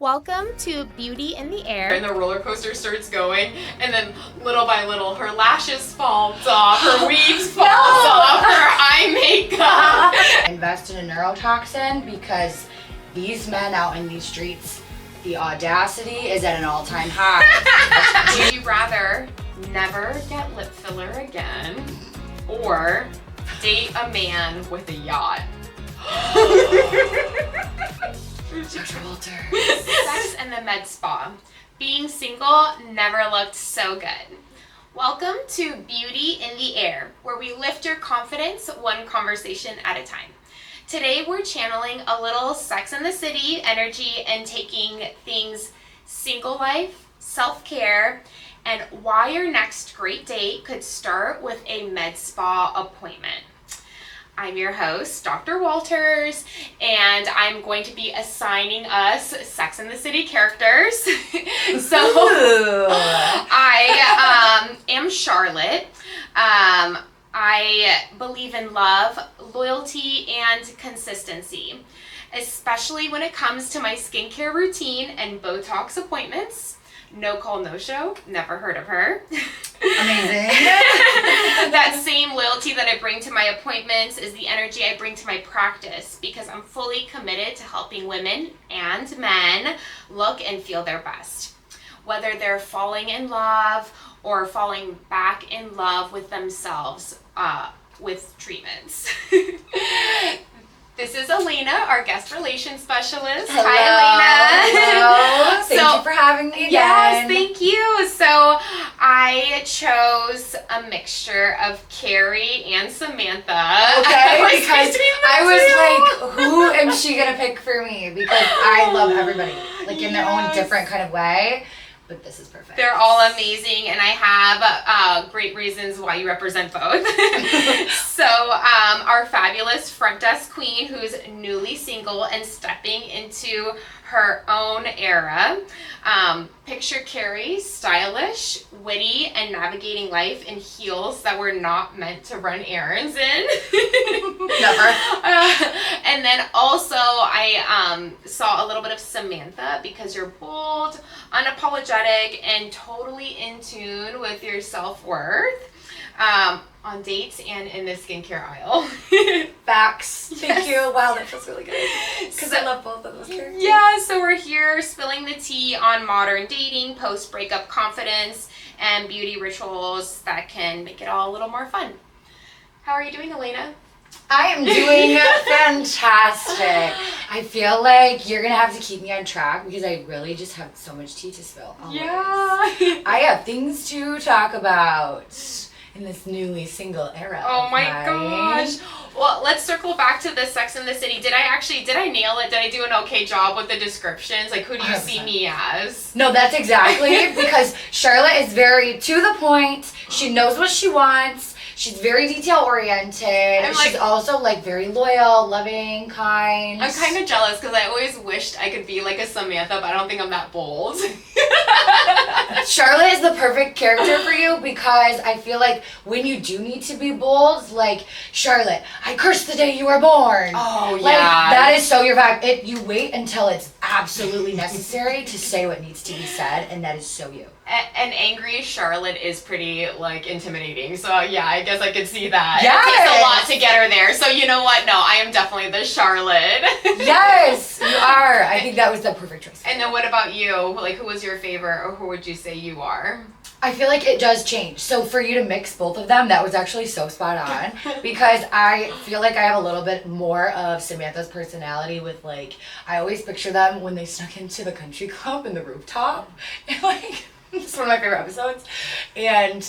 Welcome to Beauty in the Air. And the roller coaster starts going, and then little by little, her lashes fall off, her weaves fall off, her eye makeup. Invest in a neurotoxin because these men out in these streets, the audacity is at an all-time high. Would you rather never get lip filler again, or date a man with a yacht? Sex and the med spa. Being single never looked so good. Welcome to Beauty in the Air, where we lift your confidence one conversation at a time. Today we're channeling a little Sex and the City energy and taking things single life, self-care, and why your next great date could start with a med spa appointment. I'm your host, Dr. Walters, and I'm going to be assigning us Sex and the City characters. So I am Charlotte. I believe in love, loyalty, and consistency, especially when it comes to my skincare routine and Botox appointments. No call, no show. Never heard of her. Amazing. That same loyalty that I bring to my appointments is the energy I bring to my practice, because I'm fully committed to helping women and men look and feel their best. Whether they're falling in love or falling back in love with themselves with treatments. This is Alana, our guest relations specialist. Hello. Hi, Alana. Hello. Thank you for having me again. Yes, thank you. So I chose a mixture of Carrie and Samantha. Okay, because I was like, who am she gonna pick for me? Because I love everybody, like in their own different kind of way. But this is perfect. They're all amazing, and I have great reasons why you represent both. So our fabulous front desk queen, who's newly single and stepping into her own era. Picture Carrie, stylish, witty, and navigating life in heels that were not meant to run errands in. Never. And then also I saw a little bit of Samantha, because you're bold, unapologetic, and totally in tune with your self-worth. On dates and in the skincare aisle. Facts. Yes. Thank you. Wow, that feels really good. Because I love both of those characters. Yeah, so we're here spilling the tea on modern dating, post-breakup confidence, and beauty rituals that can make it all a little more fun. How are you doing, Alana? I am doing fantastic. I feel like you're going to have to keep me on track because I really just have so much tea to spill. Always. Yeah. I have things to talk about in this newly single era. Oh my gosh. Well, let's circle back to the Sex and the City. Did I nail it? Did I do an okay job with the descriptions? Like, who do you 100%. see me as? No, that's exactly because Charlotte is very to the point. She knows what she wants. She's very detail oriented. She's also like very loyal, loving, kind. I'm kind of jealous because I always wished I could be like a Samantha, but I don't think I'm that bold. Charlotte is the perfect character for you because I feel like when you do need to be bold, like, Charlotte, I curse the day you were born. Oh, yeah. Like, that is so your vibe. You wait until it's absolutely necessary to say what needs to be said, and that is so you. An angry Charlotte is pretty, like, intimidating. So, yeah, I guess I could see that. Yes. It takes a lot to get her there. So, you know what? No, I am definitely the Charlotte. Yes, you are. I think that was the perfect choice. And then what about you? Like, who was your favorite, or who would you say you are? I feel like it does change. So for you to mix both of them, that was actually so spot on because I feel like I have a little bit more of Samantha's personality with, like, I always picture them when they snuck into the country club in the rooftop. And, like, it's one of my favorite episodes. And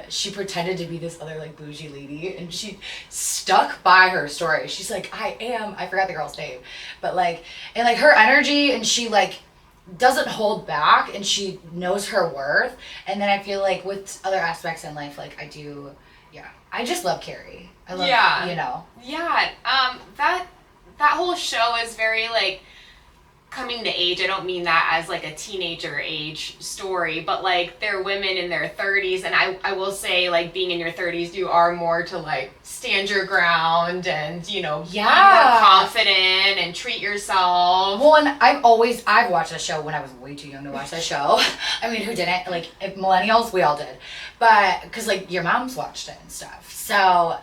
she pretended to be this other, like, bougie lady, and she stuck by her story. She's like, I forgot the girl's name, but, like, and, like, her energy, and she, like, doesn't hold back, and she knows her worth. And then I feel like with other aspects in life, like, I just love Carrie. I love, you know. Yeah, that whole show is very, like, coming to age, I don't mean that as like a teenager age story, but like they're women in their 30s, and I will say, like, being in your 30s, you are more to like stand your ground and, you know, be more confident and treat yourself. Well, and I've watched that show when I was way too young to watch that show. I mean, who didn't? Like, if millennials, we all did. But, because like your moms watched it and stuff. So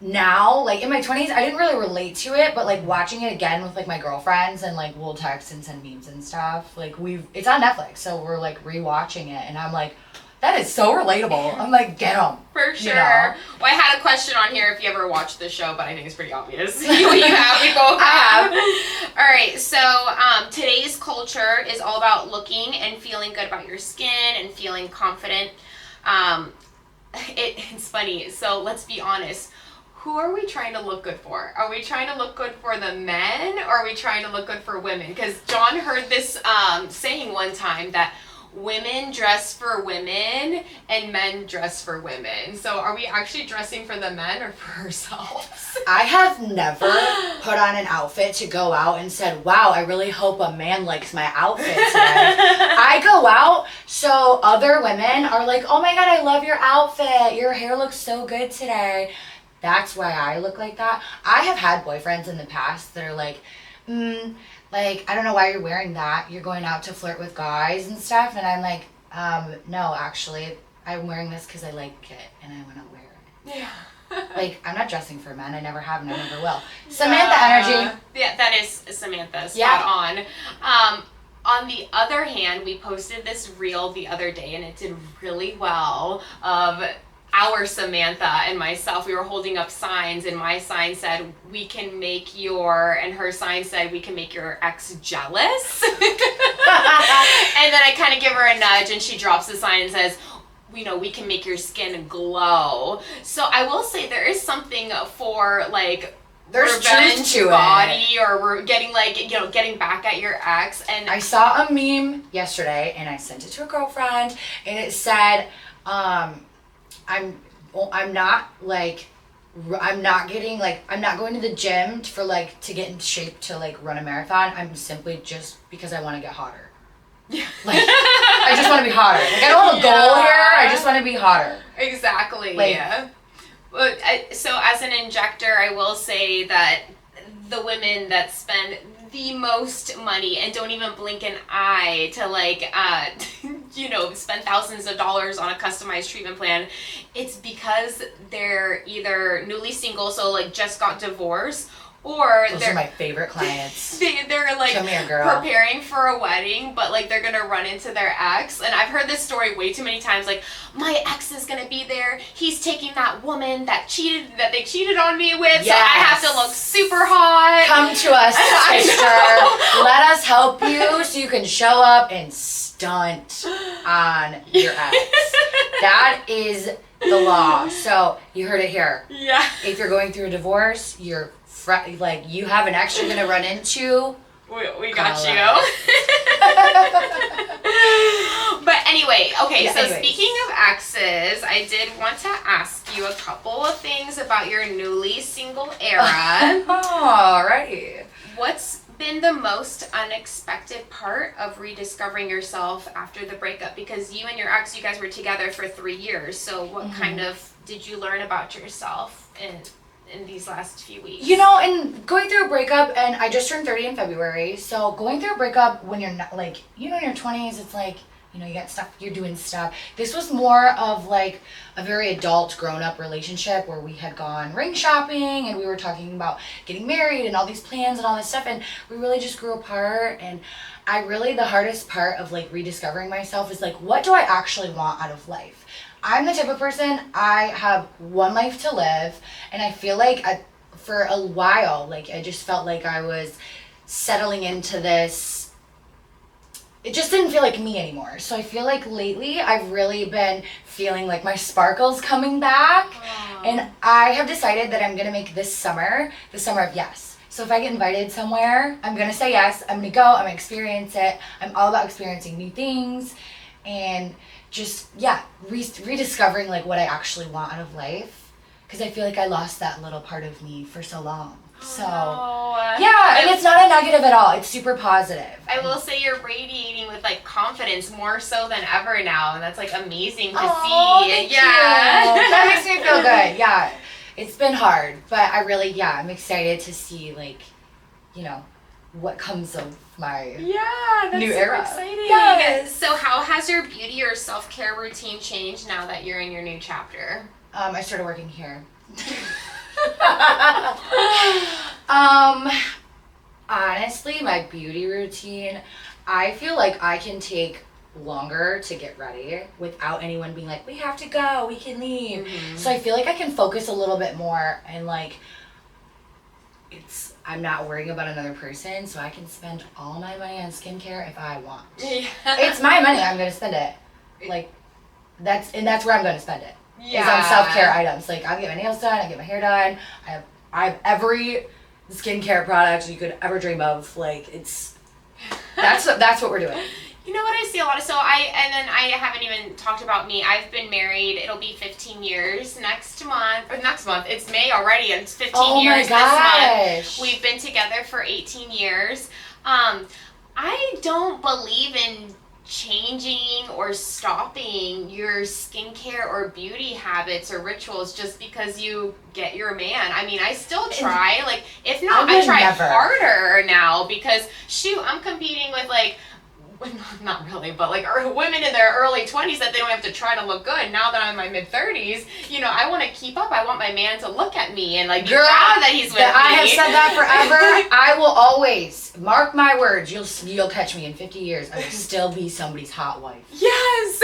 now, like in my 20s, I didn't really relate to it, but like watching it again with like my girlfriends, and like we'll text and send memes and stuff. Like it's on Netflix, so we're like rewatching it, and I'm like, that is so relatable. I'm like, get 'em. For sure. You know? Well, I had a question on here if you ever watched the show, but I think it's pretty obvious. you have, we both have. All right, so today's culture is all about looking and feeling good about your skin and feeling confident. It's funny. So let's be honest. Who are we trying to look good for? Are we trying to look good for the men, or are we trying to look good for women? Because John heard this saying one time that women dress for women and men dress for women. So are we actually dressing for the men or for ourselves? I have never put on an outfit to go out and said, wow, I really hope a man likes my outfit today. I go out so other women are like, oh my God, I love your outfit. Your hair looks so good today. That's why I look like that. I have had boyfriends in the past that are like, like, I don't know why you're wearing that. You're going out to flirt with guys and stuff. And I'm like, no, actually, I'm wearing this because I like it and I want to wear it. Yeah. Like, I'm not dressing for men. I never have and I never will. Samantha energy. Yeah, that is Samantha. Spot on. On the other hand, we posted this reel the other day, and it did really well, of our Samantha and myself. We were holding up signs, and my sign said, we can make your, and her sign said, we can make your ex jealous. And then I kind of give her a nudge, and she drops the sign and says, you know, we can make your skin glow. So I will say there is something for like there's revenge truth to body, it. or we're getting like, you know, getting back at your ex. And I saw a meme yesterday, and I sent it to a girlfriend, and it said, I'm not going to the gym to get in shape to like run a marathon. I'm simply just because I want to get hotter. Yeah. Like, I just want to be hotter. Like, I don't have a goal here. I just want to be hotter. Exactly. Like, yeah. Well, so as an injector, I will say that the women that spend the most money and don't even blink an eye to like you know, spend thousands of dollars on a customized treatment plan, it's because they're either newly single, so like just got divorced, or those are my favorite clients. they're like come here, girl, preparing for a wedding, but like they're gonna run into their ex. And I've heard this story way too many times, like, my ex is gonna be there, he's taking that woman that they cheated on me with, so I have to look super hot. Come to us, sister. Let us help you so you can show up and stunt on your ex. That is the law. So you heard it here. Yeah. If you're going through a divorce, you have an ex you're gonna run into. We got you. But anyway, okay, so anyways. Speaking of exes, I did want to ask you a couple of things about your newly single era. Alrighty. What's been the most unexpected part of rediscovering yourself after the breakup? Because you and your ex, you guys were together for 3 years. So what kind of did you learn about yourself in these last few weeks? You know, and going through a breakup, and I just turned 30 in February, so going through a breakup when you're not, like, you know, in your 20s, it's like, you know, you got stuff, you're doing stuff. This was more of like a very adult, grown-up relationship where we had gone ring shopping and we were talking about getting married and all these plans and all this stuff, and we really just grew apart. And the hardest part of like rediscovering myself is like, what do I actually want out of life? I'm the type of person, I have one life to live, and I feel like for a while, like I just felt like I was settling into this. It just didn't feel like me anymore. So I feel like lately I've really been feeling like my sparkle's coming back. Aww. And I have decided that I'm gonna make this summer the summer of yes. So if I get invited somewhere, I'm gonna say yes, I'm gonna go, I'm gonna experience it. I'm all about experiencing new things and just, rediscovering like what I actually want out of life. Because I feel like I lost that little part of me for so long. So, Oh, yeah, and it's not a negative at all. It's super positive. I will say you're radiating with like confidence more so than ever now, and that's like amazing to see. Thank Yeah. you. That makes me feel good. Yeah. It's been hard, but I'm excited to see like, what comes of my That's new super era. exciting. Yes. So how has your beauty or self-care routine changed now that you're in your new chapter? I started working here. Honestly, my beauty routine, I feel like I can take longer to get ready without anyone being like, we have to go, we can leave. Mm-hmm. So I feel like I can focus a little bit more and like I'm not worrying about another person, so I can spend all my money on skincare if I want. Yeah. It's my money, I'm gonna spend it. Like that's where I'm gonna spend it. Yeah. Is on self-care items. Like I'll get my nails done, I get my hair done. I have every skincare product you could ever dream of. Like that's what we're doing. You know what I see a lot of, I haven't even talked about me. I've been married, it'll be 15 years next month, it's May already, and it's 15 years my gosh. this month. We've been together for 18 years. I don't believe in changing or stopping your skincare or beauty habits or rituals just because you get your man. I mean, I still try, like, if not, I try harder now because, shoot, I'm competing with, like, not really, but like women in their early 20s that they don't have to try to look good. Now that I'm in my mid 30s, I want to keep up. I want my man to look at me and like be proud that he's with me. I have said that forever. I will always mark my words. You'll catch me in 50 years. I will still be somebody's hot wife. Yes,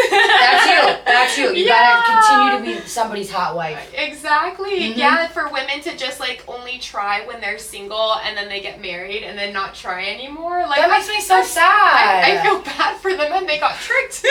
that's you. You gotta continue to be somebody's hot wife. Exactly. Mm-hmm. Yeah, for women to just like only try when they're single and then they get married and then not try anymore. Like that makes me so sad. I feel bad for them and they got tricked.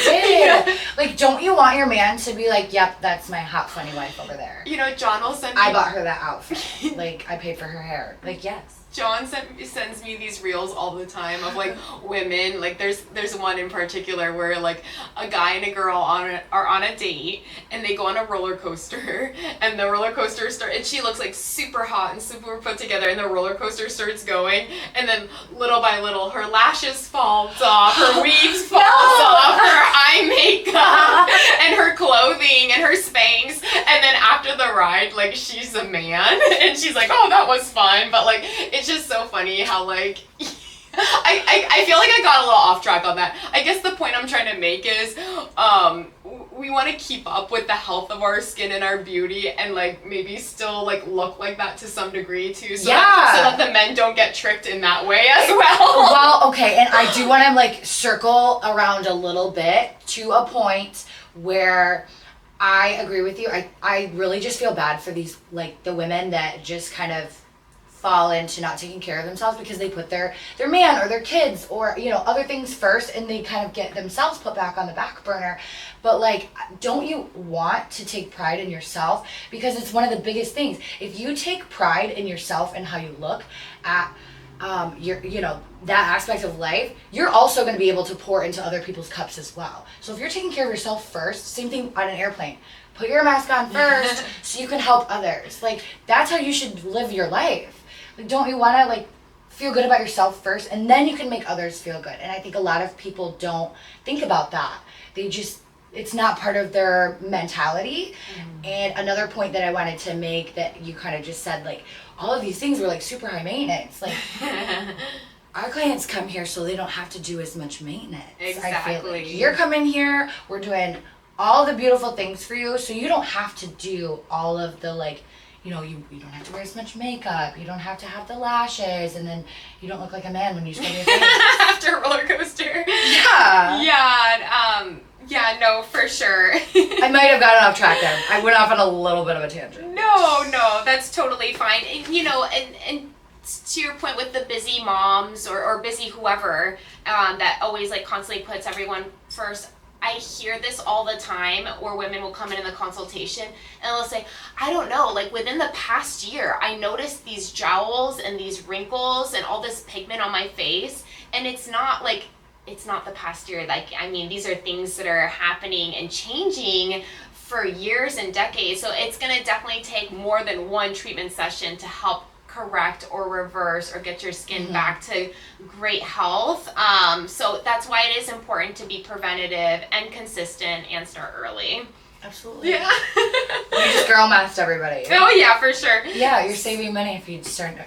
Dude, like, don't you want your man to be like, yep, that's my hot funny wife over there? John will send me. I bought her that outfit. Like, I paid for her hair. Like, yes. John sends me these reels all the time of like women. Like there's one in particular where like a guy and a girl are on a date and they go on a roller coaster and the roller coaster and she looks like super hot and super put together and the roller coaster starts going and then little by little her lashes fall off, her weaves fall off, her eye makeup and her clothing and her Spanx, and then after the ride like she's a man and she's like, oh, that was fun, but like it's just so funny how like I feel like I got a little off track on that. I guess the point I'm trying to make is we want to keep up with the health of our skin and our beauty and like maybe still like look like that to some degree too, so that the men don't get tricked in that way as well. Well, okay, and I do want to like circle around a little bit to a point where I agree with you. I really just feel bad for these like the women that just kind of fall into not taking care of themselves because they put their man or their kids or other things first and they kind of get themselves put back on the back burner. But like, don't you want to take pride in yourself? Because it's one of the biggest things. If you take pride in yourself and how you look at your that aspect of life, you're also going to be able to pour into other people's cups as well. So if you're taking care of yourself first, same thing on an airplane. Put your mask on first so you can help others. Like, that's how you should live your life. Like, don't you want to like feel good about yourself first and then you can make others feel good? And I think a lot of people don't think about that. It's not part of their mentality. And another point that I wanted to make that you kind of just said, like, all of these things were like super high maintenance. Like, our clients come here so they don't have to do as much maintenance. Exactly. I feel like you're coming here, we're doing all the beautiful things for you, so you don't have to do all of the like, you don't have to wear as much makeup, you don't have to have the lashes, and then you don't look like a man when you scrub your face. After a roller coaster. Yeah. Yeah, no, for sure. I might have gotten off track there. I went off on a little bit of a tangent. No, that's totally fine. And to your point with the busy moms or busy whoever that always like constantly puts everyone first, I hear this all the time where women will come in the consultation and they'll say, I don't know, like within the past year, I noticed these jowls and these wrinkles and all this pigment on my face. And it's not the past year. Like, I mean, these are things that are happening and changing for years and decades. So it's going to definitely take more than one treatment session to help correct or reverse or get your skin back to great health. So that's why it is important to be preventative and consistent and start early. Absolutely. Yeah. You just girl mathed everybody. Oh yeah, for sure. Yeah, you're saving money if you start now.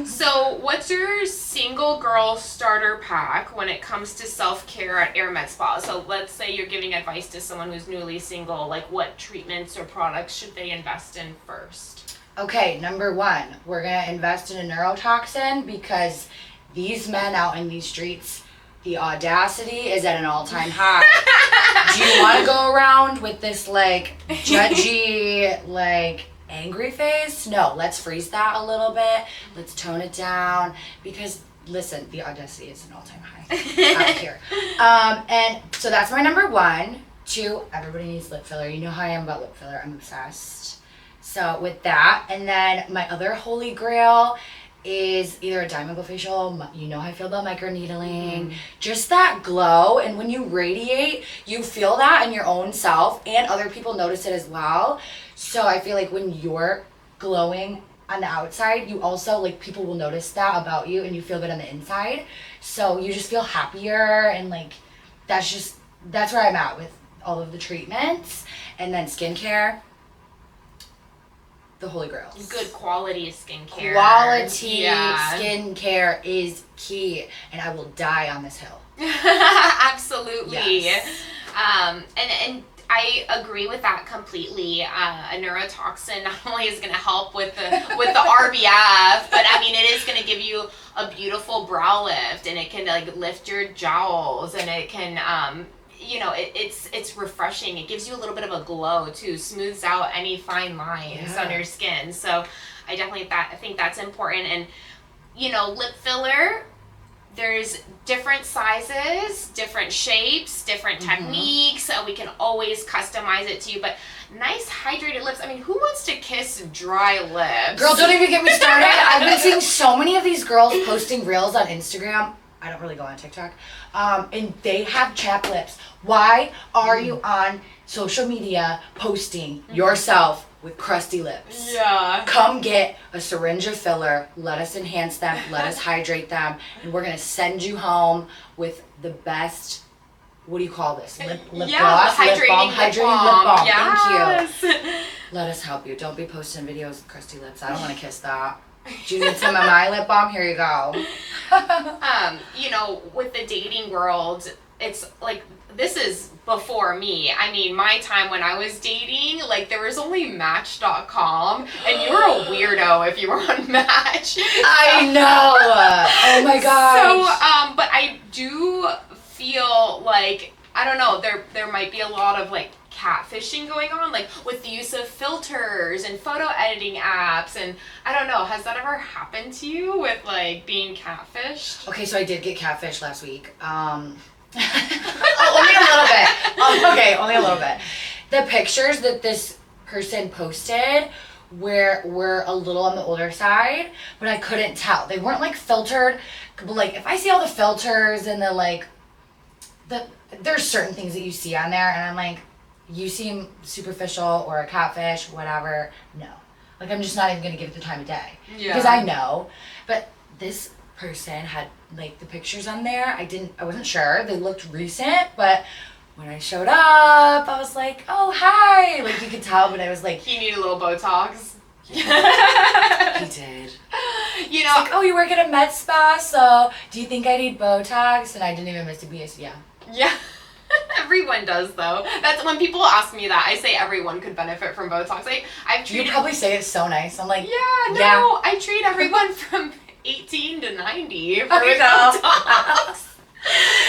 So what's your single girl starter pack when it comes to self-care at Aire MedSpa? So let's say you're giving advice to someone who's newly single, like what treatments or products should they invest in first? Okay, number one, we're going to invest in a neurotoxin because these men out in these streets, the audacity is at an all-time high. Do you want to go around with this, like, judgy, like, angry face? No, let's freeze that a little bit. Let's tone it down because, listen, the audacity is an all-time high out here. And so that's my number one. Two, everybody needs lip filler. You know how I am about lip filler. I'm obsessed. So with that, and then my other holy grail is either a diamond facial. You know how I feel about microneedling. Just that glow, and when you radiate, you feel that in your own self, and other people notice it as well. So I feel like when you're glowing on the outside, you also, like, people will notice that about you, and you feel good on the inside. So you just feel happier, and like that's where I'm at with all of the treatments. And then skincare, the holy grail. Good quality skincare. Quality skincare is key, and I will die on this hill. Absolutely. Yes. And I agree with that completely. A neurotoxin not only is going to help with the RBF, but I mean it is going to give you a beautiful brow lift, and it can like lift your jowls, and it can it's refreshing. It gives you a little bit of a glow too, smooths out any fine lines on your skin. So I think that's important. And lip filler, there's different sizes, different shapes, different techniques. We can always customize it to you, but nice hydrated lips. I mean, who wants to kiss dry lips? Girl, don't even get me started. I've been seeing so many of these girls posting reels on Instagram. I don't really go on TikTok. And they have chapped lips. Why are you on social media posting yourself with crusty lips? Yeah. Come get a syringe of filler. Let us enhance them. Let us hydrate them. And we're going to send you home with the best, what do you call this? Lip gloss? Hydrating lip balm. Yes. Thank you. Let us help you. Don't be posting videos with crusty lips. I don't want to kiss that. Do you need some of my lip balm? Here you go. With the dating world, it's like, this is before me. I mean, my time when I was dating, like, there was only Match.com, and you were a weirdo if you were on Match. I know. Oh my gosh. So, but I do feel like, I don't know, there might be a lot of, like, catfishing going on, like with the use of filters and photo editing apps, and I don't know, has that ever happened to you with like being catfished? Okay, so I did get catfished last week. Only a little bit. Okay, only a little bit. The pictures that this person posted were a little on the older side, but I couldn't tell. They weren't like filtered. But like if I see all the filters and there's certain things that you see on there, and I'm like, you seem superficial or a catfish, whatever. No. Like, I'm just not even going to give it the time of day. Yeah. Because I know. But this person had, like, the pictures on there. I wasn't sure. They looked recent, but when I showed up, I was like, oh, hi. Like, you could tell, but I was like... He needed a little Botox. He did. It's like, oh, you work at a med spa, so do you think I need Botox? And I didn't even miss a BS. Yeah. Everyone does, though. That's when people ask me that. I say everyone could benefit from Botox. I've treated... You probably say it so nice. I'm like, yeah. I treat everyone from 18 to 90 for Botox.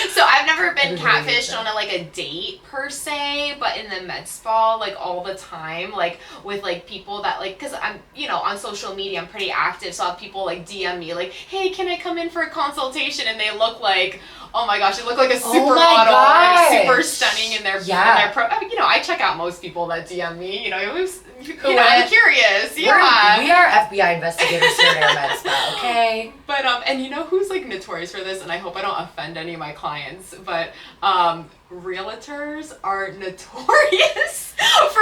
So I've never been catfished on a date per se, but in the med spa, like all the time, like with like people that like, cause I'm, on social media, I'm pretty active. So I have people like DM me like, hey, can I come in for a consultation? And they look like, oh my gosh, they look like a supermodel, like super stunning in their, I check out most people that DM me, I'm curious. Yeah. We are FBI investigators here at Aire MedSpa, okay? Bye. But and you know who's like notorious for this, and I hope I don't offend any of my clients, but realtors are notorious for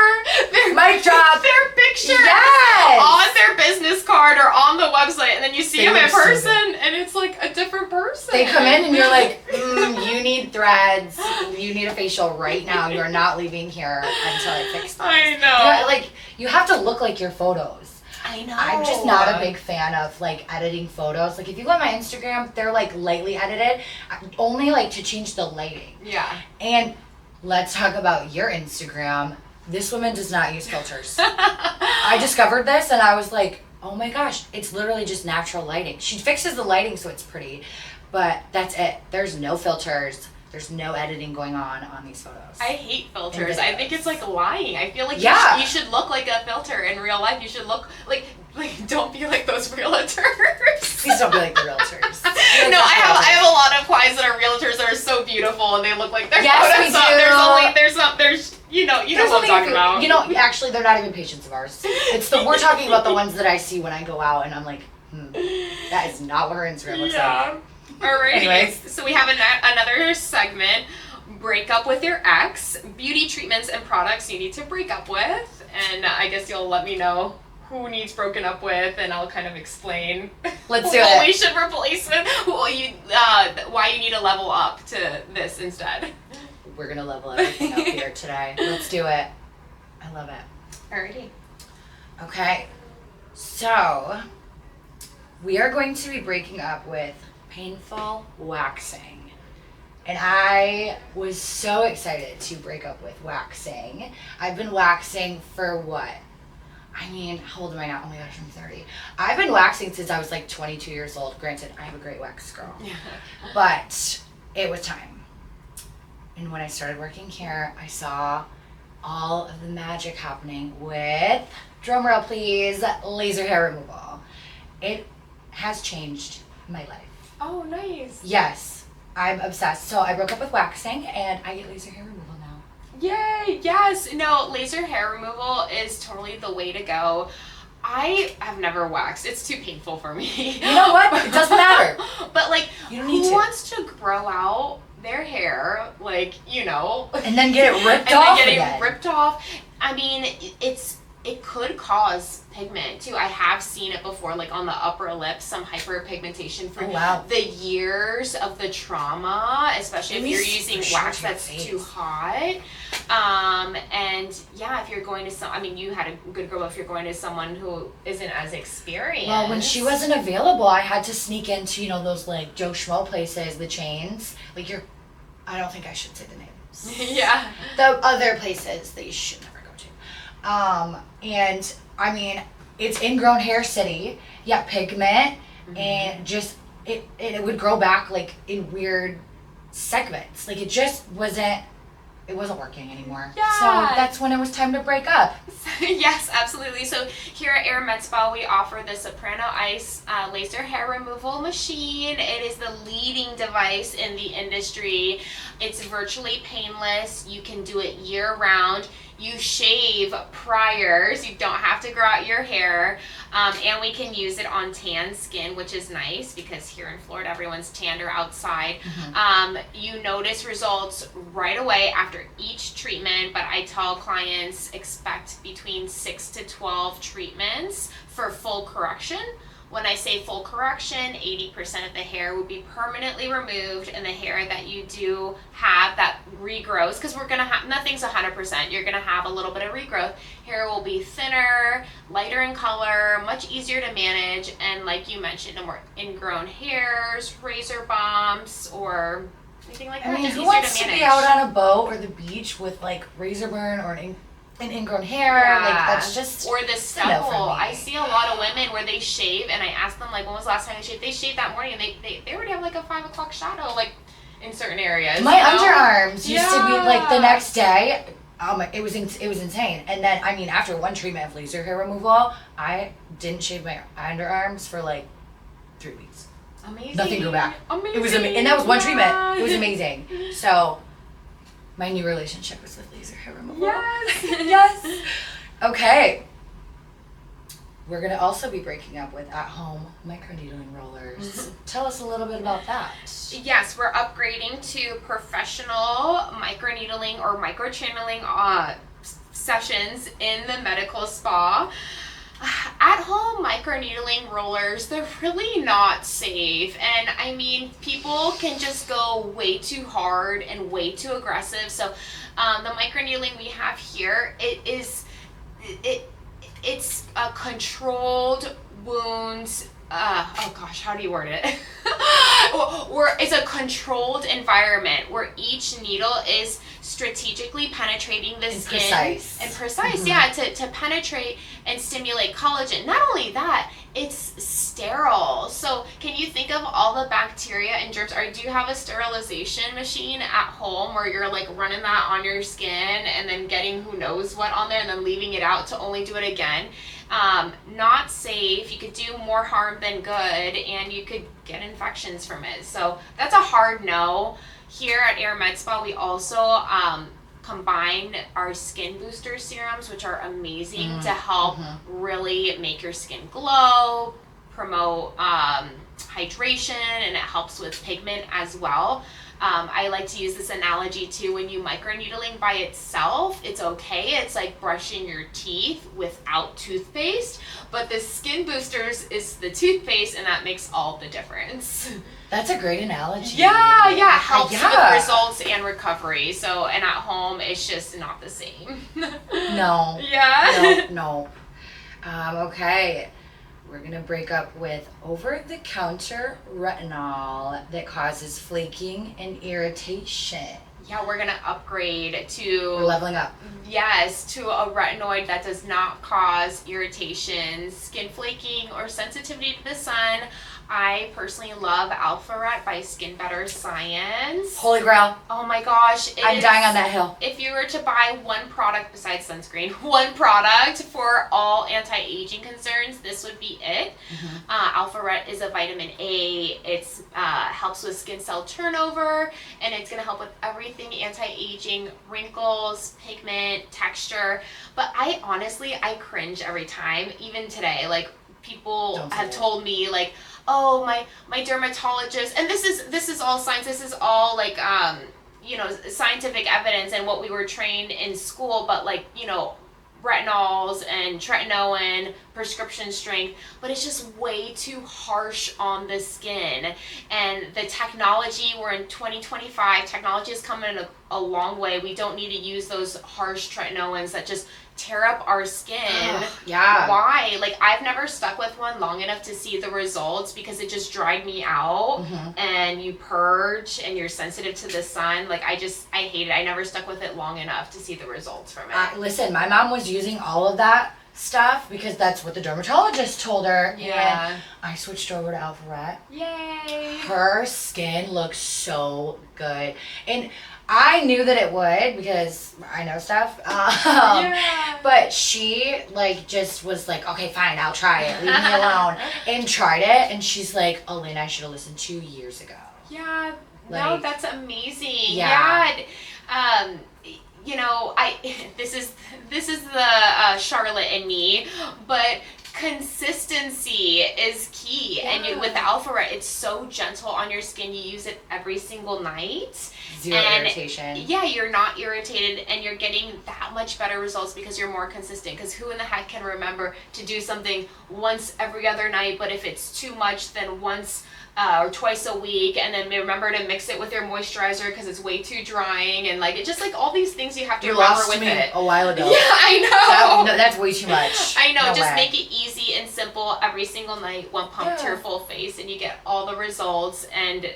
their mic drop, their picture yes, on their business card or on the website, and then you see they them in person, stupid. and it's like a different person. They come in and you're like, you need threads, you need a facial right now. You're not leaving here until I fix this. I know. Like you have to look like your photos. I know. I'm just not a big fan of like editing photos. Like if you go on my Instagram, they're like lightly edited, only like to change the lighting. Yeah. And let's talk about your Instagram. This woman does not use filters. I discovered this and I was like, oh my gosh, it's literally just natural lighting. She fixes the lighting so it's pretty, but that's it. There's no filters. There's no editing going on these photos. I hate filters. I think it's like lying. I feel like you should look like a filter in real life. You should look like don't be like those realtors. Please don't be like the realtors. No, I have a lot of clients that are realtors that are so beautiful and they look like they're yes, we do. There's you know what I'm talking about. You know, actually they're not even patients of ours. We're talking about the ones that I see when I go out and I'm like, that is not what her Instagram looks like. Alright, Anyways. So we have another segment, breakup with your ex, beauty treatments and products you need to break up with, and I guess you'll let me know who needs broken up with, and I'll kind of explain Let's do what it. we should replace with, why you need to level up to this instead. We're gonna level everything up here today. Let's do it. I love it. Alrighty. Okay, so we are going to be breaking up with painful waxing. And I was so excited to break up with waxing. I've been waxing for what? I mean, how old am I now? Oh my gosh, I'm 30. I've been waxing since I was like 22 years old. Granted, I have a great wax girl. But it was time. And when I started working here, I saw all of the magic happening with, drumroll please, laser hair removal. It has changed my life. Oh, nice. Yes, I'm obsessed. So I broke up with waxing and I get laser hair removal now. Yay, yes. No, laser hair removal is totally the way to go. I have never waxed. It's too painful for me. You know what? It doesn't matter. But like, you don't need who to. wants to grow out their hair, like, you know, and then get it ripped and off then get again. it ripped off? I mean, it could cause pigment too. I have seen it before, like on the upper lip, some hyperpigmentation from the years of the trauma, especially if you're using wax that's too hot. And yeah, if you're going to you had a good girl. If you're going to someone who isn't as experienced. Well, when she wasn't available, I had to sneak into, those like Joe Schmo places, the chains. Like I don't think I should say the names. Yeah. The other places that you should never go to. And I mean, it's ingrown hair city. Yeah, pigment, and just it would grow back like in weird segments. Like it wasn't working anymore. Yeah. So that's when it was time to break up. Yes, absolutely. So here at Aire MedSpa, we offer the Soprano Ice laser hair removal machine. It is the leading device in the industry. It's virtually painless. You can do it year round. You shave prior, so you don't have to grow out your hair. And we can use it on tan skin, which is nice because here in Florida, everyone's tanned or outside. You notice results right away after each treatment, but I tell clients expect between 6 to 12 treatments for full correction. When I say full correction, 80% of the hair would be permanently removed, and the hair that you do have that regrows, because we're gonna have, nothing's 100%, you're gonna have a little bit of regrowth. Hair will be thinner, lighter in color, much easier to manage, and like you mentioned, no more ingrown hairs, razor bumps, or anything like that. I mean, Just who easier wants to to manage. be out on a boat or the beach with like razor burn or an ingrown hair? Yeah. Like that's just or the no stubble. for me. I see a lot of women where they shave, and I ask them like, when was the last time they shaved? They shaved that morning, and they already have like a 5 o'clock shadow like in certain areas. My underarms used to be like the Yeah. next day. It was insane. And then I mean, after one treatment of laser hair removal, I didn't shave my underarms for like 3 weeks. Amazing. Nothing grew back. Amazing. It was and that was one treatment. Yeah. It was amazing. So my new relationship was with laser hair removal. Yes. Yes. Okay. we're going to also be breaking up with at-home microneedling rollers. Tell us a little bit about that. Yes, we're upgrading to professional microneedling or microchanneling sessions in the medical spa. At-home microneedling rollers, they're really not safe. And I mean, people can just go way too hard and way too aggressive. So the microneedling we have here, it's a controlled wound. Oh gosh, how do you word it? It's a controlled environment where each needle is strategically penetrating the skin. Precise, yeah, to penetrate and stimulate collagen. Not only that, it's sterile. So can you think of all the bacteria and germs? Or do you have a sterilization machine at home where you're like running that on your skin and then getting who knows what on there and then leaving it out to only do it again? Not safe. You could do more harm than good, and you could get infections from it. So that's a hard no. Here at Aire MedSpa, we also combine our skin booster serums, which are amazing to help really make your skin glow, promote hydration, and it helps with pigment as well. I like to use this analogy too. When you microneedling by itself, it's okay. It's like brushing your teeth without toothpaste. But the skin boosters is the toothpaste, and that makes all the difference. That's a great analogy. Yeah, helps with results and recovery. So, and at home, it's just not the same. No. Yeah. No. Okay. We're going to break up with over-the-counter retinol that causes flaking and irritation. Yeah, we're going to upgrade to... We're leveling up. Yes, to a retinoid that does not cause irritation, skin flaking, or sensitivity to the sun. I personally love Alpha Ret by Skin Better Science. Holy grail. Oh my gosh. I'm dying on that hill. If you were to buy one product besides sunscreen, one product for all anti-aging concerns, this would be it. Alpha Ret is a vitamin A. It helps with skin cell turnover, and it's going to help with everything anti-aging, wrinkles, pigment, texture. But I cringe every time, even today. Like, people have told me, like, oh, my dermatologist, and this is all science, this is all like scientific evidence and what we were trained in school, but like, retinols and tretinoin, prescription strength, but it's just way too harsh on the skin. And the technology, we're in 2025, technology has come in a long way. We don't need to use those harsh tretinoins that just tear up our skin. Yeah. Why? Like, I've never stuck with one long enough to see the results because it just dried me out. And you purge and you're sensitive to the sun. Like, I hate it. I never stuck with it long enough to see the results from it. Listen, my mom was using all of that stuff because that's what the dermatologist told her. Yeah. And I switched over to Alpha Ret. Yay. Her skin looks so good. And I knew that it would because I know stuff. But she just was like, okay, fine, I'll try it. Leave me alone. And tried it. And she's like, Alana, I should have listened 2 years ago. Yeah. No, that's amazing. Yeah. This is the Charlotte in me, but consistency is key. And with Alpha Ret, it's so gentle on your skin. You use it every single night. Zero irritation. Yeah, you're not irritated, and you're getting that much better results because you're more consistent. Because who in the heck can remember to do something once every other night, but if it's too much, then once or twice a week, and then remember to mix it with your moisturizer because it's way too drying, and like, it's just like all these things you have to remember with it. A while ago. Yeah, I know. That's way too much. I know. Just make it easy and simple every single night. One pump to your full face, and you get all the results. And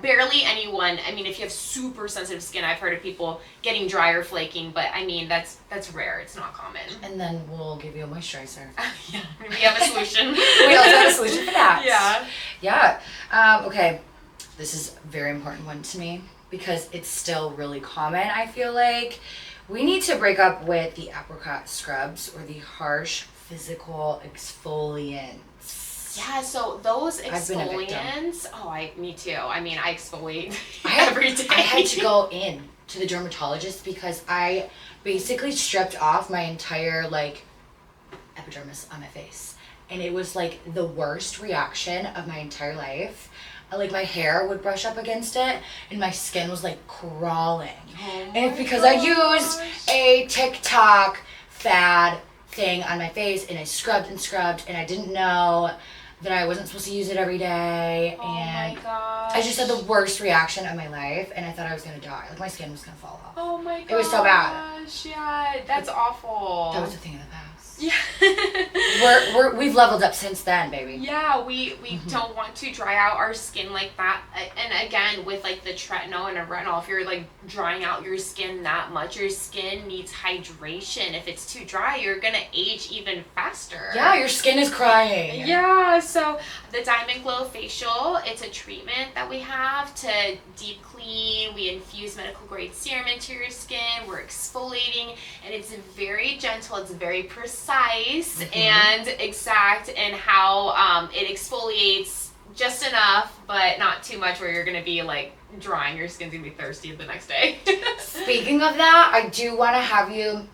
barely anyone. I mean, if you have super sensitive skin, I've heard of people getting dry or flaking, but I mean, that's rare. It's not common. And then we'll give you a moisturizer. Yeah, we have a solution. We also have a solution for that. Yeah. Yeah. Okay. This is a very important one to me because it's still really common. I feel like we need to break up with the apricot scrubs or the harsh physical exfoliants. Yeah, so those exfoliants, me too. I mean, I exfoliate every day. I had to go in to the dermatologist because I basically stripped off my entire epidermis on my face. And it was like the worst reaction of my entire life. Like my hair would brush up against it and my skin was like crawling. Oh And it's because I used a TikTok fad thing on my face and I scrubbed and I didn't know that I wasn't supposed to use it every day. Oh And my gosh. I just had the worst reaction of my life and I thought I was gonna die. Like my skin was gonna fall off. Oh my gosh. It was so bad. Yeah, that's awful. That was a thing in the past. Yeah. We've leveled up since then, baby. Yeah, we don't want to dry out our skin like that. And again, with like the tretinoin and a retinol, if you're like drying out your skin that much, your skin needs hydration. If it's too dry, you're gonna age even faster. Yeah, your skin is crying. Yeah, so the Diamond Glow Facial, it's a treatment that we have to deep clean. We infuse medical grade serum into your skin. We're exfoliating, and it's very gentle. It's very precise and exact in how it exfoliates just enough, but not too much where you're going to be like drying. Your skin's going to be thirsty the next day. Speaking of that, I do want to have you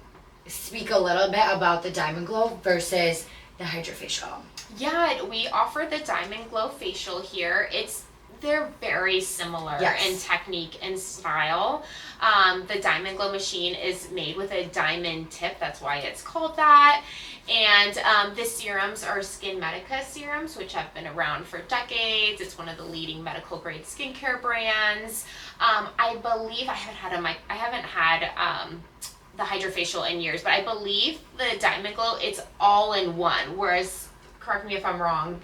speak a little bit about the Diamond Glow versus the Hydrofacial. Yeah, we offer the Diamond Glow Facial here. They're very similar in technique and style. The Diamond Glow machine is made with a diamond tip. That's why it's called that. And the serums are Skin Medica serums, which have been around for decades. It's one of the leading medical grade skincare brands. I believe I haven't had the Hydrofacial in years, but I believe the Diamond Glow, it's all in one. Whereas, correct me if I'm wrong,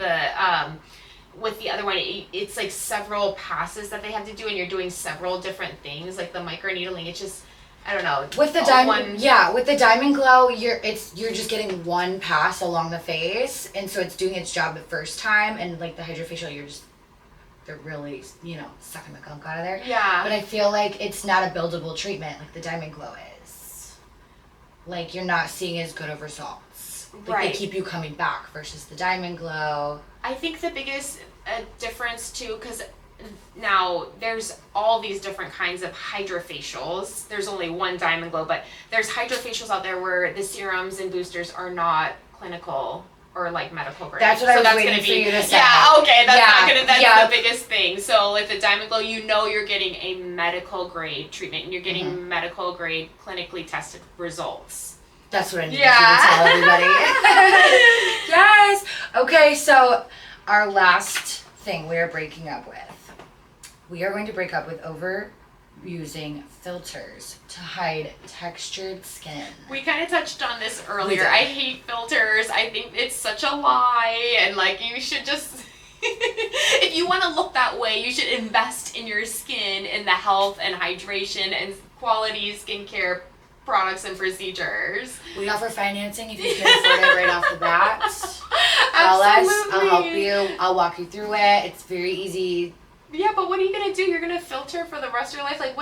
with the other one, it's like several passes that they have to do, and you're doing several different things, like the microneedling. It's just, I don't know. With the with the Diamond Glow, you're just getting one pass along the face, and so it's doing its job the first time. And like the Hydrofacial, they're really sucking the gunk out of there. Yeah. But I feel like it's not a buildable treatment like the Diamond Glow is. Like you're not seeing as good of results. Like they keep you coming back versus the Diamond Glow. I think the biggest difference too, because now there's all these different kinds of hydrofacials. There's only one Diamond Glow, but there's hydrofacials out there where the serums and boosters are not clinical or like medical grade. That's what I was waiting for you to say. Yeah, okay, that's the biggest thing. So like the Diamond Glow, you're getting a medical grade treatment and you're getting medical grade clinically tested results. That's what I need you to tell everybody. Yes. Okay, so our last thing we are breaking up with. We are going to break up with overusing filters to hide textured skin. We kind of touched on this earlier. I hate filters. I think it's such a lie, and like you should just if you want to look that way, you should invest in your skin, in the health and hydration and quality skincare products and procedures. We offer financing if you can afford it right off the bat. Call us. I'll help you. I'll walk you through it. It's very easy. Yeah, but what are you gonna do? You're gonna filter for the rest of your life. Like,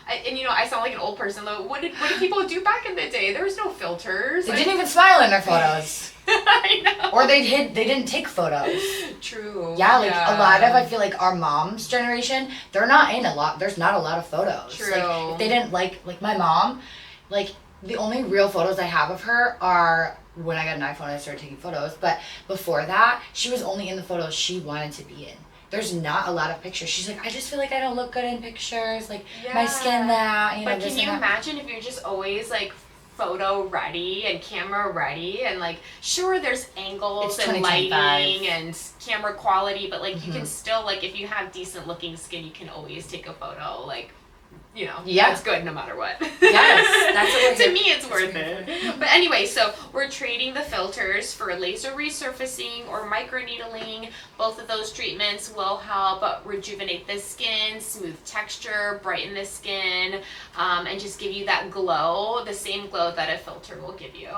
I sound like an old person though. What did people do back in the day? There was no filters. They didn't even smile in their photos. I know. Or they didn't take photos. True. Yeah, a lot of, I feel like our mom's generation, they're not in a lot. There's not a lot of photos. True. Like if they didn't like my mom. Like, the only real photos I have of her are when I got an iPhone and I started taking photos. But before that, she was only in the photos she wanted to be in. There's not a lot of pictures. She's like, I just feel like I don't look good in pictures. Like, my skin that, But can you imagine if you're just always, like, photo ready and camera ready? And, like, sure, there's angles and lighting and camera quality. But, like, you can still, like, if you have decent looking skin, you can always take a photo, like, it's good no matter what. Yes, that's what to me, it's worth it. But anyway, so we're trading the filters for laser resurfacing or microneedling. Both of those treatments will help rejuvenate the skin, smooth texture, brighten the skin, and just give you that glow, the same glow that a filter will give you.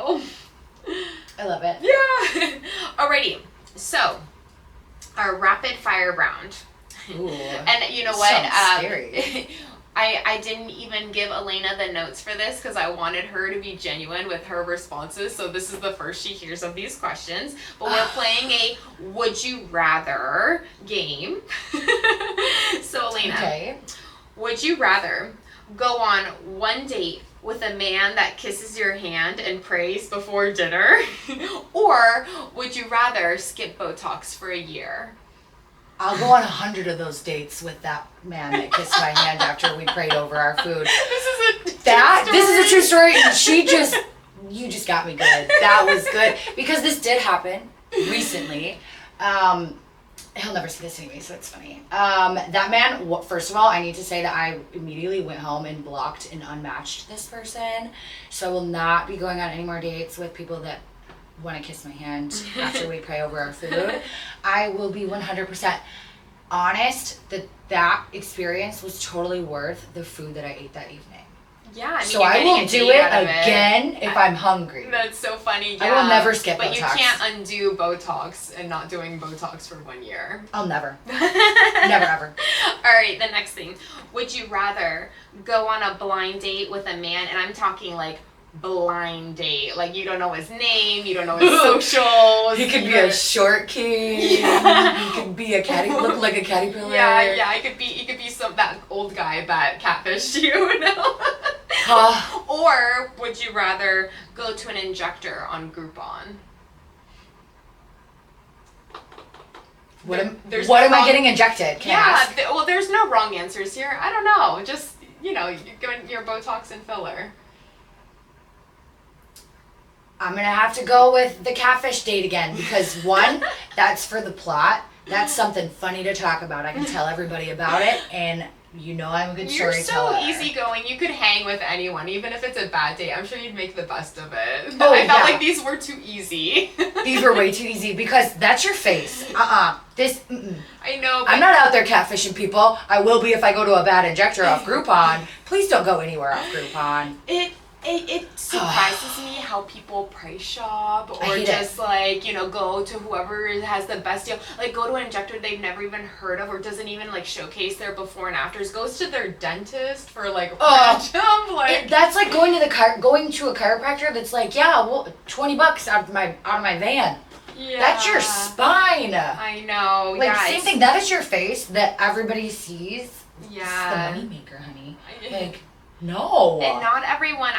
I love it. Yeah. Alrighty, so our rapid fire round. Ooh, and you know what? Scary. I didn't even give Elena the notes for this because I wanted her to be genuine with her responses. So this is the first she hears of these questions. But we're playing a would you rather game. So Elena, would you rather go on one date with a man that kisses your hand and prays before dinner? Or would you rather skip Botox for a year? I'll go on 100 of those dates with that man that kissed my hand after we prayed over our food. This is a true story. You just got me good. That was good. Because this did happen recently. He'll never see this anyway, so it's funny. That man, first of all, I need to say that I immediately went home and blocked and unmatched this person. So I will not be going on any more dates with people that want to kiss my hand after we pray over our food. I will be 100% honest that experience was totally worth the food that I ate that evening. Yeah, I mean, so I will do it again if I'm hungry. That's so funny. Yeah. I will never skip Botox. But you can't undo Botox and not doing Botox for 1 year. I'll never. Never ever. All right, the next thing. Would you rather go on a blind date with a man, and I'm talking like blind date, like you don't know his name, you don't know his socials. He could be a short king. Yeah. He could be look like a caterpillar. Yeah, he could be that old guy that catfished you, know? Or would you rather go to an injector on Groupon? What am I getting injected? Can I ask? Well, there's no wrong answers here. I don't know. Just, you go in your Botox and filler. I'm going to have to go with the catfish date again because one, that's for the plot. That's something funny to talk about. I can tell everybody about it, and I'm a good storyteller. You're so easygoing. You could hang with anyone, even if it's a bad date. I'm sure you'd make the best of it. I felt like these were too easy. These were way too easy because that's your face. I know. But I'm not out there catfishing people. I will be if I go to a bad injector off Groupon. Please don't go anywhere off Groupon. It surprises me how people price shop or just go to whoever has the best deal. Like go to an injector they've never even heard of or doesn't even showcase their before and afters. Goes to their dentist for random that's like going to a chiropractor that's like, yeah, well, $20 out of my van. Yeah. That's your spine. I know. Same thing. That is your face that everybody sees. Yeah. It's the moneymaker, honey. No. And not everyone,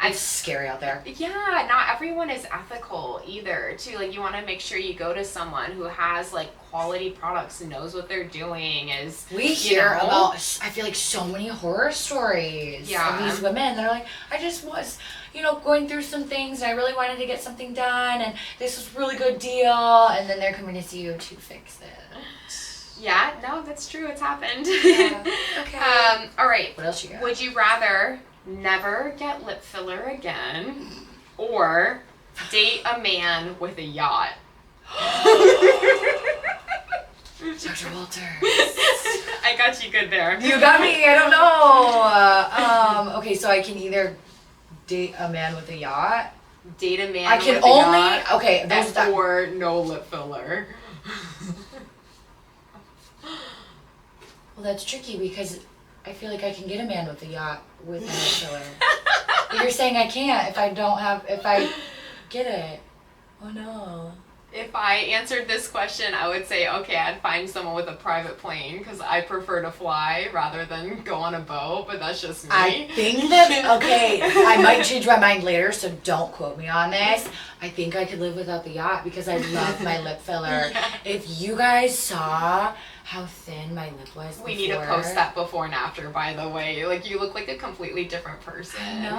it's scary out there. Yeah, not everyone is ethical either, too. You want to make sure you go to someone who has, quality products and knows what they're doing. We hear about, I feel like, so many horror stories of these women that are like, I just was, going through some things and I really wanted to get something done and this was a really good deal. And then they're coming to see you to fix it. Yeah, no, that's true. It's happened. Yeah. Okay. All right. What else you got? Would you rather never get lip filler again or date a man with a yacht? Dr. Walters. I got you good there. You got me. I don't know. Okay, so I can either date a man with a yacht. Date a man. I can with only. A yacht, Okay, or no lip filler. Well, that's tricky because I feel like I can get a man with a yacht with a lip filler. But you're saying I can't if I get it. Oh no. If I answered this question, I would say, okay, I'd find someone with a private plane because I prefer to fly rather than go on a boat, but that's just me. I think that, okay, I might change my mind later, so don't quote me on this. I think I could live without the yacht because I love my lip filler. Yeah. If you guys saw how thin my lip was before. We need to post that before and after, by the way. You look like a completely different person. No.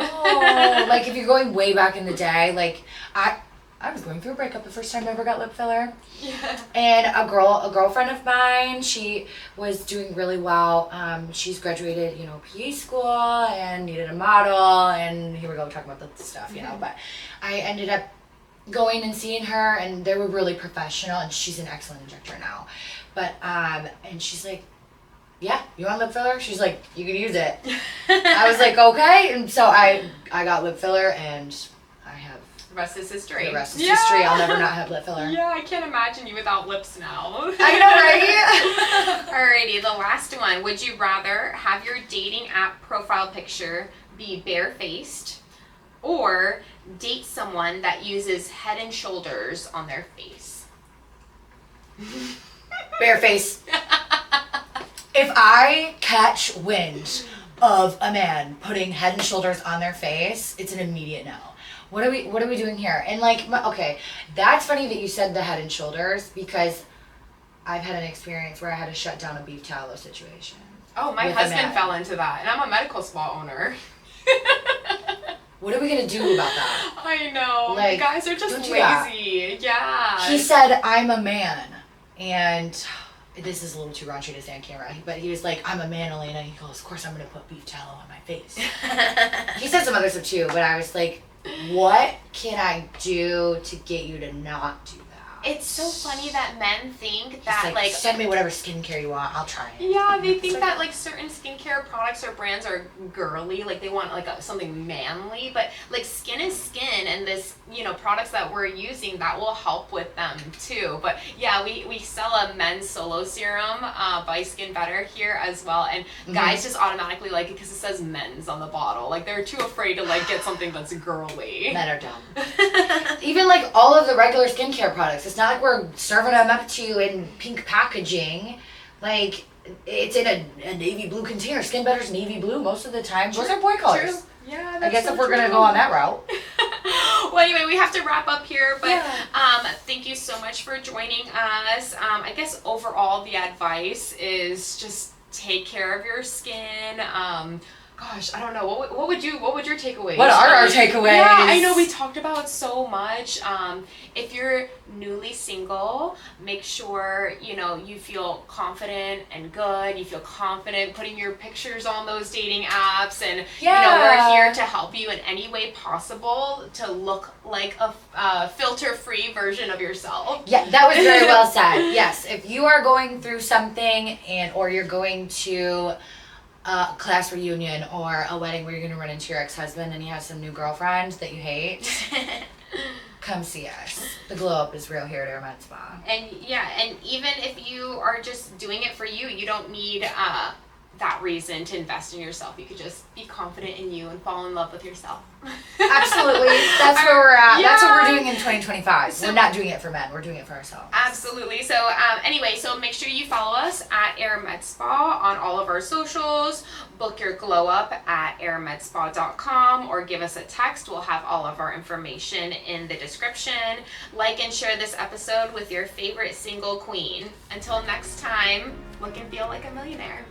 If you're going way back in the day, I was going through a breakup the first time I ever got lip filler. Yeah. And a girlfriend of mine, she was doing really well. She's graduated, PA school and needed a model. And here we go, talking about the stuff, But I ended up going and seeing her, and they were really professional. And she's an excellent injector now. But, and she's like, yeah, you want lip filler? She's like, you can use it. I was like, okay. And so I got lip filler, and I have. The rest is history. The rest is history. I'll never not have lip filler. Yeah, I can't imagine you without lips now. I know, right? Alrighty, the last one. Would you rather have your dating app profile picture be barefaced or date someone that uses Head and Shoulders on their face? Bare face. If I catch wind of a man putting Head and Shoulders on their face, it's an immediate no. What are we doing here? And like, okay, that's funny that you said the Head and Shoulders, because I've had an experience where I had to shut down a beef tallow situation. Oh, my husband fell into that, and I'm a medical spa owner. What are we gonna do about that? I know. Like, you guys are just lazy. Yeah. He said, I'm a man. And this is a little too raunchy to say on camera, but he was like, I'm a man, Alana. He goes, of course I'm gonna put beef tallow on my face. He said some other stuff too, but I was like, what can I do to get you to not do that? It's so funny that men think that, like, send me whatever skincare you want, I'll try it. Yeah, they think that, like, certain skincare products or brands are girly, like, they want, like, something manly, but, like, skin is skin, and this, you know, products that we're using, that will help with them, too. But, yeah, we sell a men's solo serum by Skin Better here as well, and guys just automatically like it because it says men's on the bottle. Like, they're too afraid to, like, get something that's girly. Men are dumb. Even, like, all of the regular skincare products, it's not like we're serving them up to you in pink packaging. Like, it's in a navy blue container. Skin Better's navy blue most of the time. Those are boy colors. True. Yeah, that's I guess so if we're true. going to go on that route. Well, anyway, we have to wrap up here, but Yeah. Thank you so much for joining us. I guess overall the advice is just take care of your skin. Gosh, I don't know. What would your takeaways? What are our takeaways? Yeah, I know we talked about so much. If you're newly single, make sure, you know, you feel confident and good. You feel confident putting your pictures on those dating apps, and you know, we're here to help you in any way possible to look like a filter-free version of yourself. Yeah, that was very well said. Yes, if you are going through something or you're going to a class reunion or a wedding where you're going to run into your ex-husband and he has some new girlfriend that you hate, come see us. The glow up is real here at Aire MedSpa. And yeah, and even if you are just doing it for you, you don't need that reason to invest in yourself. You could just be confident in you and fall in love with yourself. Absolutely. That's where we're at. Yeah. That's what we're doing in 2025. So, we're not doing it for men. We're doing it for ourselves. Absolutely. So anyway, so make sure you follow us at Aire MedSpa on all of our socials. Book your glow up at airemedspa.com or give us a text. We'll have all of our information in the description. Like and share this episode with your favorite single queen. Until next time, look and feel like a millionaire.